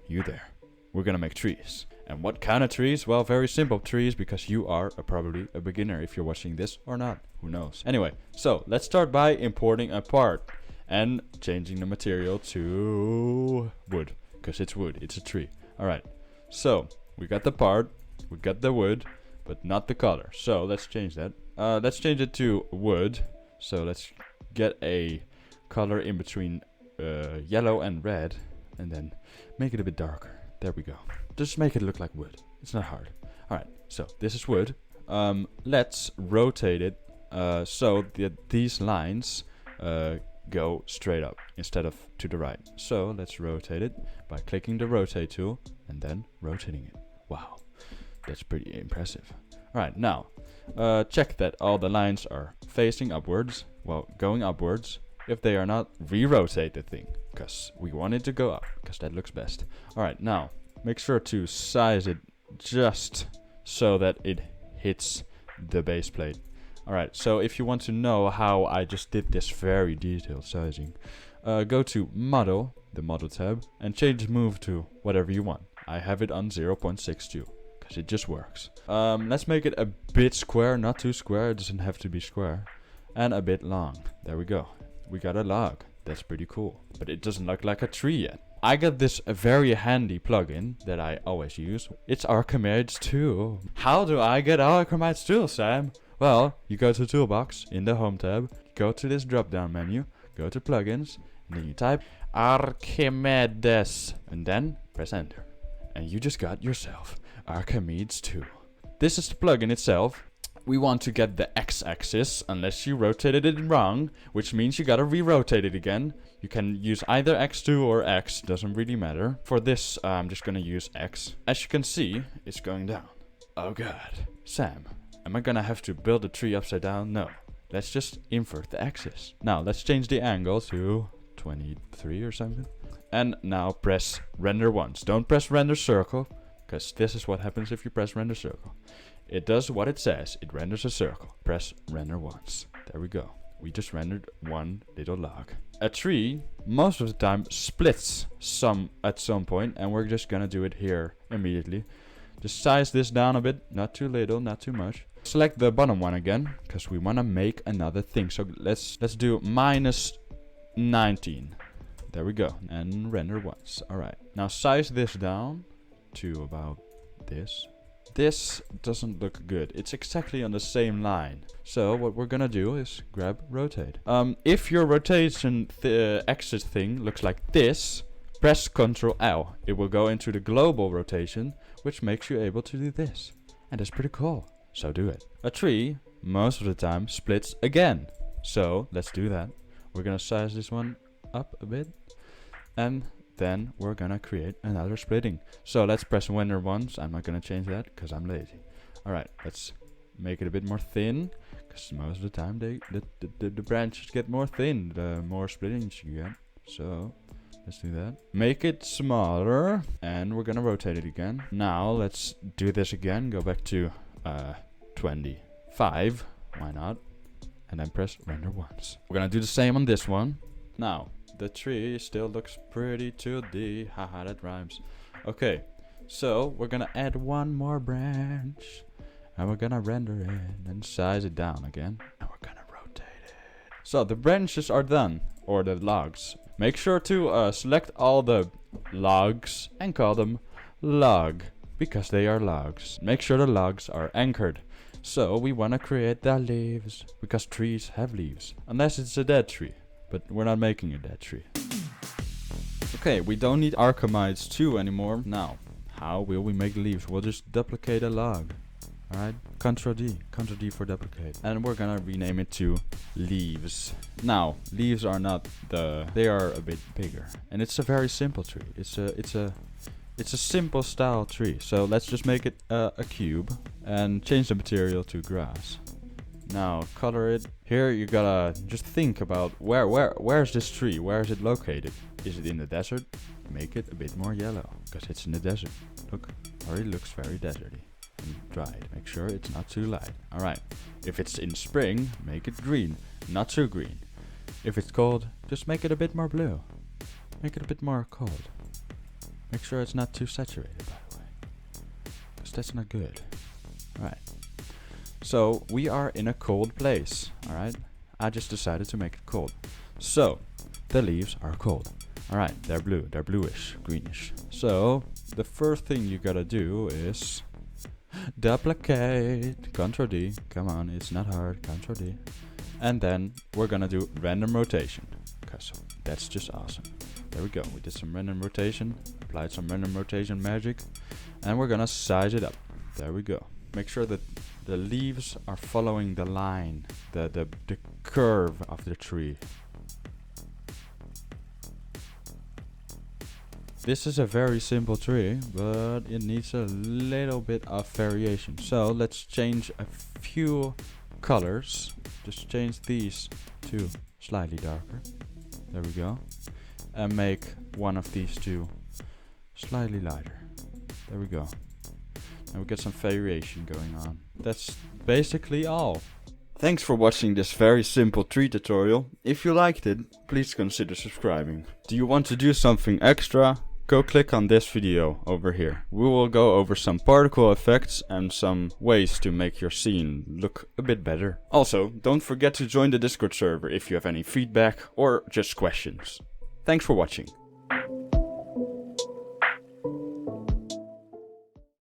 you there. We're gonna make trees. And what kind of trees? Well, very simple trees, because you are probably a beginner if you're watching this or not. Who knows? Anyway, so let's start by importing a part and changing the material to wood, because it's wood, it's a tree. Alright, so we got the part, we got the wood, but not the color. So let's change that. Let's change it to wood. So let's get a color in between yellow and red, and then make it a bit darker. There we go. Just make it look like wood. It's not hard. Alright, so this is wood. Let's rotate it so that these lines go straight up instead of to the right. So let's rotate it by clicking the rotate tool and then rotating it. Wow, that's pretty impressive. Alright, now check that all the lines are facing upwards, well, going upwards. If they are not, re-rotate the thing, because we want it to go up, because that looks best. Alright, now make sure to size it just so that it hits the base plate. Alright, so if you want to know how I just did this very detailed sizing, go to Model, the Model tab, and change Move to whatever you want. I have it on 0.62, because it just works. Let's make it a bit square, not too square, it doesn't have to be square, and a bit long. There we go. We got a log. That's pretty cool. But it doesn't look like a tree yet. I got this very handy plugin that I always use. It's Archimedes tool. How do I get Archimedes tool, Sam? Well, you go to Toolbox in the Home tab, go to this drop down menu, go to Plugins, and then you type Archimedes, and then press enter. And you just got yourself Archimedes tool. This is the plugin itself. We want to get the x-axis unless you rotated it wrong, which means you gotta re-rotate it again. You can use either x2 or x, doesn't really matter. For this, I'm just gonna use x. As you can see, it's going down. Oh god. Sam, am I gonna have to build a tree upside down? No. Let's just invert the axis. Now, let's change the angle to 23 or something. And now press render once. Don't press render circle, because this is what happens if you press render circle. It does what it says. It renders a circle. Press render once. There we go. We just rendered one little log. A tree, most of the time, splits at some point, and we're just gonna do it here immediately. Just size this down a bit. Not too little, not too much. Select the bottom one again, because we want to make another thing. So let's do minus 19. There we go. And render once. Alright. Now size this down to about this. This doesn't look good. It's exactly on the same line. So what we're gonna do is grab rotate. If your rotation axis thing looks like this, press Ctrl L. It will go into the global rotation, which makes you able to do this. And that's pretty cool. So do it. A tree, most of the time, splits again. So let's do that. We're gonna size this one up a bit. And then we're gonna create another splitting. So let's press render once. I'm not gonna change that because I'm lazy. Alright, let's make it a bit more thin, because most of the time the branches get more thin the more splittings you get. So let's do that. Make it smaller, and we're gonna rotate it again. Now let's do this again. Go back to 25. Why not? And then press render once. We're gonna do the same on this one. Now the tree still looks pretty 2D. Haha, that rhymes. Okay, so we're gonna add one more branch, and we're gonna render it and size it down again, and we're gonna rotate it. So the branches are done, or the logs. Make sure to select all the logs and call them log, because they are logs. Make sure the logs are anchored. So we wanna create the leaves, because trees have leaves, unless it's a dead tree. But we're not making a dead tree. Okay, we don't need Archimedes 2 anymore. Now, how will we make leaves? We'll just duplicate a log. Alright, Ctrl D for duplicate. And we're gonna rename it to leaves. Now, leaves are not they are a bit bigger. And it's a very simple tree. It's a simple style tree. So let's just make it a cube and change the material to grass. Now color it. Here you gotta just think about where's this tree? Where is it located? Is it in the desert? Make it a bit more yellow, because it's in the desert. Look, already looks very deserty. And dry it. Make sure it's not too light. Alright. If it's in spring, make it green. Not too green. If it's cold, just make it a bit more blue. Make it a bit more cold. Make sure it's not too saturated, by the way, because that's not good. Alright. So we are in a cold place. Alright. I just decided to make it cold. So the leaves are cold. Alright, they're blue. They're bluish, greenish. So the first thing you gotta do is duplicate. Ctrl D. Come on, it's not hard. Ctrl D. And then we're gonna do random rotation, because that's just awesome. There we go. We did some random rotation, applied some random rotation magic, and we're gonna size it up. There we go. Make sure that the leaves are following the line, the curve of the tree. This is a very simple tree, but it needs a little bit of variation. So let's change a few colors. Just change these to slightly darker. There we go. And make one of these two slightly lighter. There we go. And we get some variation going on. That's basically all. Thanks for watching this very simple tree tutorial. If you liked it, please consider subscribing. Do you want to do something extra? Go click on this video over here. We will go over some particle effects and some ways to make your scene look a bit better. Also, don't forget to join the Discord server if you have any feedback or just questions. Thanks for watching.